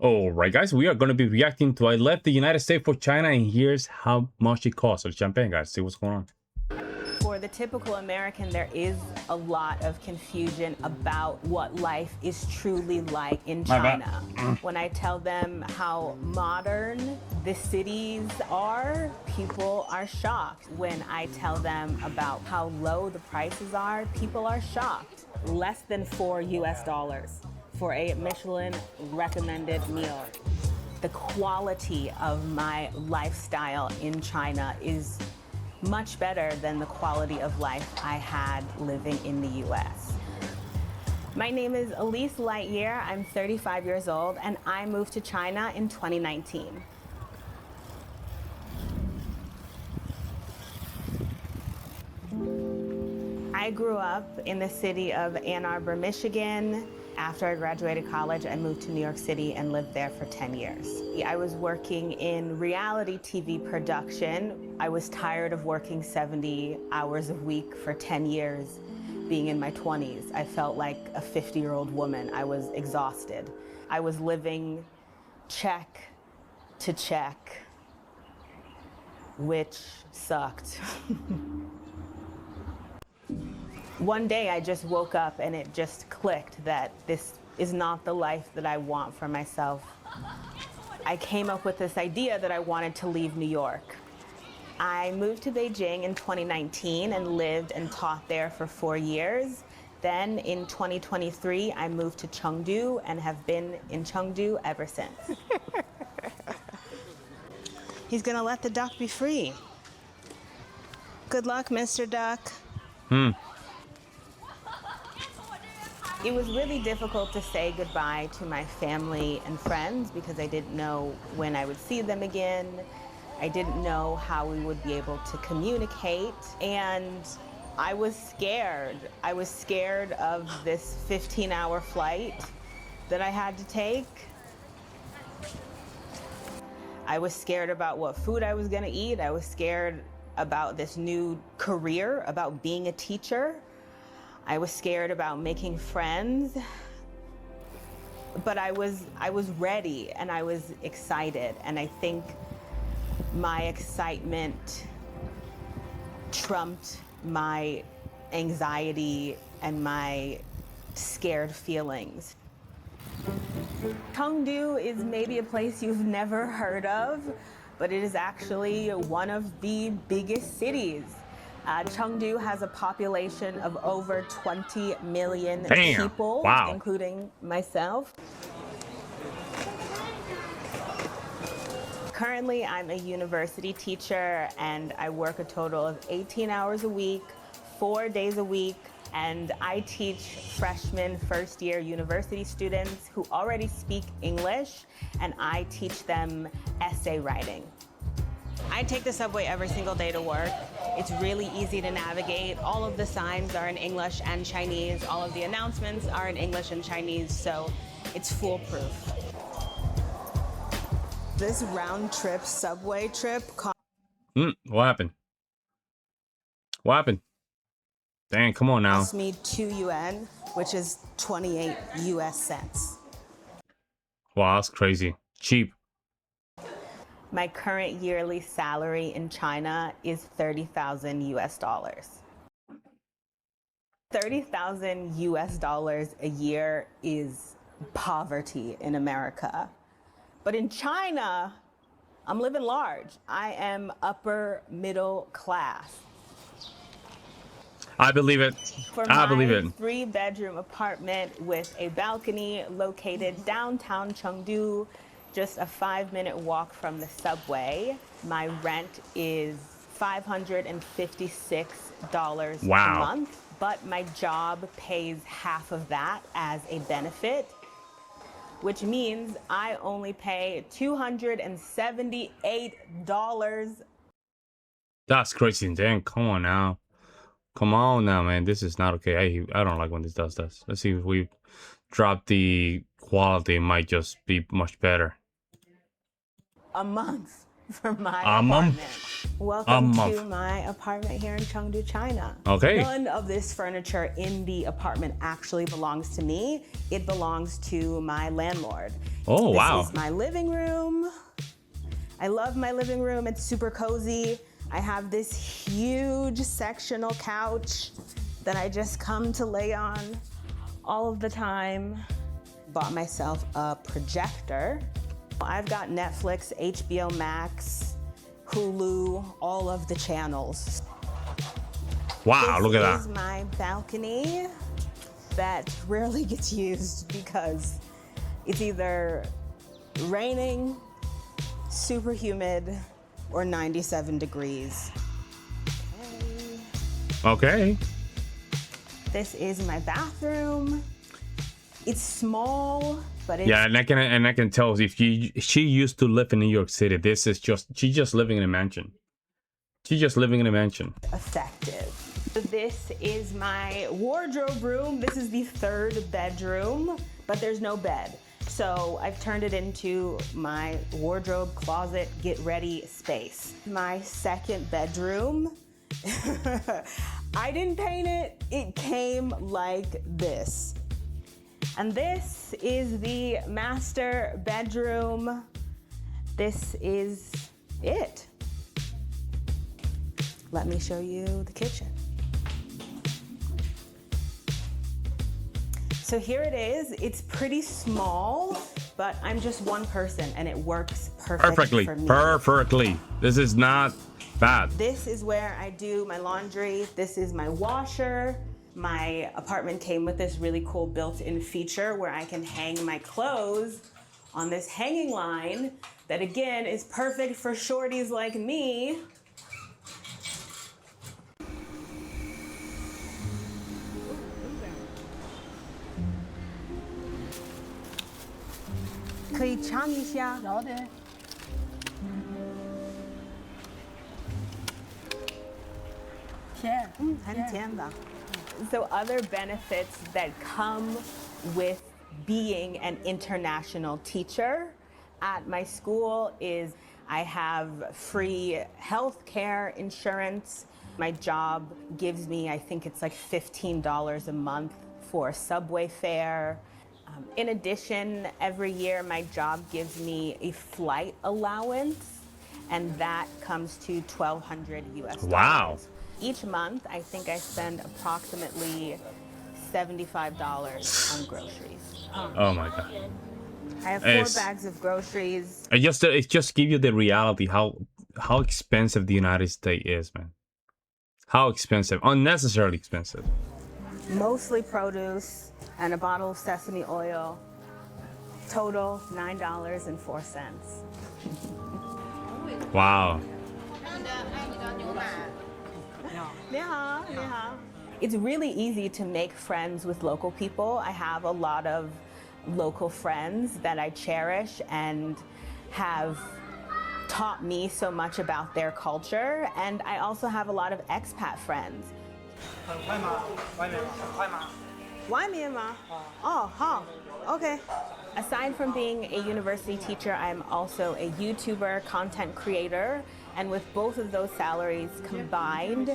Alright guys, we are going to be reacting to I left the United States for China and here's how much it costs. So champagne guys, see what's going on. For the typical American, there is a lot of confusion about what life is truly like in China. When I tell them how modern the cities are, people are shocked. When I tell them about how low the prices are, people are shocked. Less than $4 US for a Michelin-recommended meal. The quality of my lifestyle in China is much better than the quality of life I had living in the US. My name is Elise Lightyear. I'm 35 years old and I moved to China in 2019. I grew up in the city of Ann Arbor, Michigan. After I graduated college, I moved to New York City and lived there for 10 years. I was working in reality TV production. I was tired of working 70 hours a week for 10 years, being in my 20s. I felt like a 50-year-old woman. I was exhausted. I was living check to check, which sucked. One day I just woke up and it just clicked that this is not the life that I want for myself. I came up with this idea that I wanted to leave New York. I moved to Beijing in 2019 and lived and taught there for 4 years. Then in 2023, I moved to Chengdu and have been in Chengdu ever since. He's gonna let the duck be free. Good luck, Mr. Duck. It was really difficult to say goodbye to my family and friends because I didn't know when I would see them again. I didn't know how we would be able to communicate, and I was scared. I was scared of this 15-hour flight that I had to take. I was scared about what food I was gonna eat. I was scared about this new career, about being a teacher. I was scared about making friends, but I was ready and I was excited. And I think my excitement trumped my anxiety and my scared feelings. Chengdu is maybe a place you've never heard of, but it is actually one of the biggest cities. Chengdu has a population of over 20 million people, including myself. Currently, I'm a university teacher and I work a total of 18 hours a week, 4 days a week, and I teach freshman first-year university students who already speak English, and I teach them essay writing. I take the subway every single day to work. It's really easy to navigate. All of the signs are in English and Chinese. All of the announcements are in English and Chinese, so it's foolproof. This round-trip subway trip cost... What happened? What happened? Dang, come on now. Cost me 2 yuan, which is 28 US cents. Wow, that's crazy. Cheap. My current yearly salary in China is 30,000 US dollars. 30,000 US dollars a year is poverty in America. But in China, I'm living large. I am upper middle class. I believe it. I believe it. For my 3-bedroom apartment with a balcony located downtown Chengdu, just a 5-minute walk from the subway, my rent is $556 a month, but my job pays half of that as a benefit, which means I only pay $278. That's crazy. Dang, come on now. Come on now, man. This is not okay. I don't like when this does this. Let's see if we drop the quality. It might just be much better. A month for my apartment. Welcome to my apartment here in Chengdu, China. Okay. None of this furniture in the apartment actually belongs to me. It belongs to my landlord. Oh, wow. This is my living room. I love my living room. It's super cozy. I have this huge sectional couch that I just come to lay on all of the time. Bought myself a projector. I've got Netflix, HBO Max, Hulu, all of the channels. Wow, look at This is my balcony that rarely gets used because it's either raining, super humid, or 97 degrees. Okay. This is my bathroom. It's small, but it's Yeah, and I can tell if she used to live in New York City. This is she's just living in a mansion. She's just living in a mansion. effective. This is my wardrobe room. This is the third bedroom, but there's no bed. So I've turned it into my wardrobe, closet, get ready space. My second bedroom. I didn't paint it. It came like this. And this is the master bedroom. This is it. Let me show you the kitchen. So here it is. It's pretty small, but I'm just one person and it works perfectly for me. Perfectly. This is not bad. This is where I do my laundry. This is my washer. My apartment came with this really cool built-in feature where I can hang my clothes on this hanging line that again is perfect for shorties like me. So other benefits that come with being an international teacher at my school is I have free health care insurance. My job gives me, I think it's like $15 a month for subway fare. In addition, every year my job gives me a flight allowance, and that comes to $1,200 US. Wow. Each month, I think I spend approximately $75 on groceries. Oh my god. I have 4 bags of groceries. It just give you the reality how expensive the United States is, man. How expensive, unnecessarily expensive. Mostly produce and a bottle of sesame oil. Total $9.04. Wow. It's really easy to make friends with local people. I have a lot of local friends that I cherish and have taught me so much about their culture. And I also have a lot of expat friends. Okay. Aside from being a university teacher, I'm also a YouTuber, content creator, and with both of those salaries combined,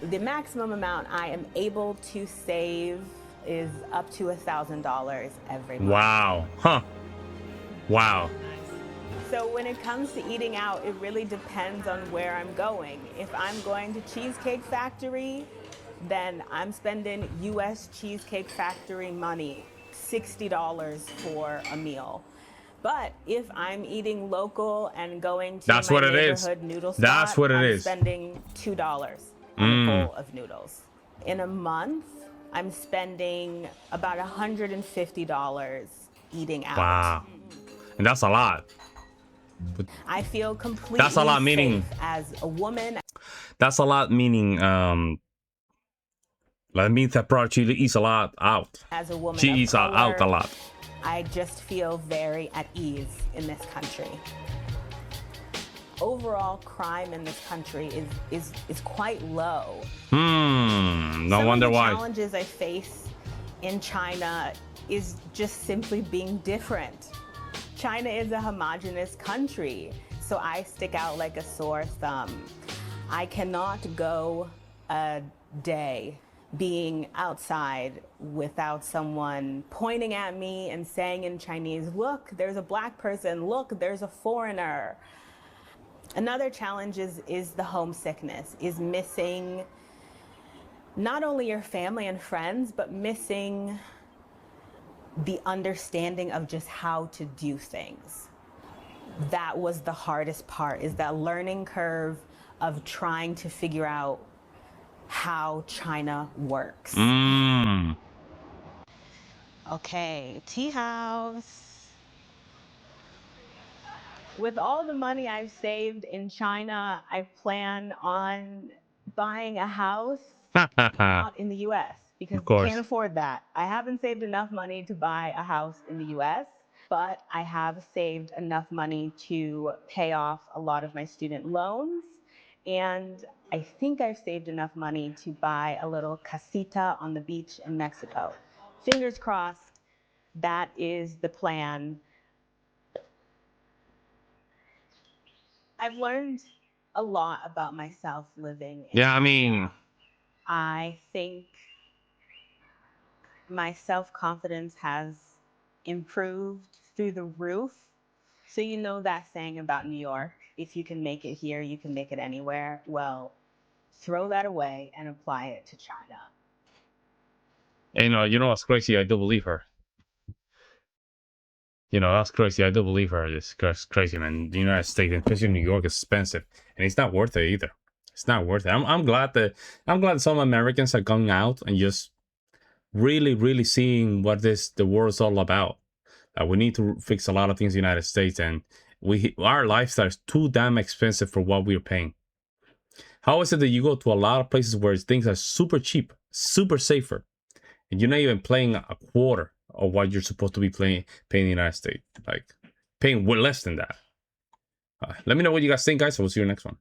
the maximum amount I am able to save is up to $1,000 every month. Wow. Huh. Wow. So when it comes to eating out, it really depends on where I'm going. If I'm going to Cheesecake Factory, then I'm spending US Cheesecake Factory money, $60 for a meal. But if I'm eating local and going to my neighborhood noodle spot, I'm spending $2 on a bowl of noodles. In a month, I'm spending about $150 eating out. Wow. And that's a lot. I feel completely that's a lot, meaning safe as a woman. That's a lot, meaning that means that probably she eats a lot out. As a woman, she eats out a lot. I just feel very at ease in this country. Overall crime in this country is quite low. No wonder why. Some of the challenges I face in China is just simply being different. China is a homogenous country, So I stick out like a sore thumb. I cannot go a day being outside without someone pointing at me and saying in Chinese, look, there's a black person, look, there's a foreigner. Another challenge is the homesickness, is missing not only your family and friends, but missing the understanding of just how to do things. That was the hardest part, is that learning curve of trying to figure out how China works. Okay, tea house. With all the money I've saved in China, I plan on buying a house out in the US because Of course. can't afford that. I haven't saved enough money to buy a house in the US, but I have saved enough money to pay off a lot of my student loans. And I think I've saved enough money to buy a little casita on the beach in Mexico. Fingers crossed, that is the plan. I've learned a lot about myself living in Yeah, I mean, I think my self-confidence has improved through the roof. So you know that saying about New York, if you can make it here, you can make it anywhere. Well, throw that away and apply it to China. and you know what's crazy? I do believe her. You know, that's crazy. I do believe her. It's crazy, man. The United States, especially New York, is expensive, and it's not worth it either. It's not worth it. I'm glad that some Americans are going out and just really seeing what the world's all about. We need to fix a lot of things in the United States, and our lifestyle is too damn expensive for what we're paying. How is it that you go to a lot of places where things are super cheap, super safer, and you're not even paying a quarter of what you're supposed to be paying in the United States? Like, paying way less than that. Let me know what you guys think, guys. We'll see you next one.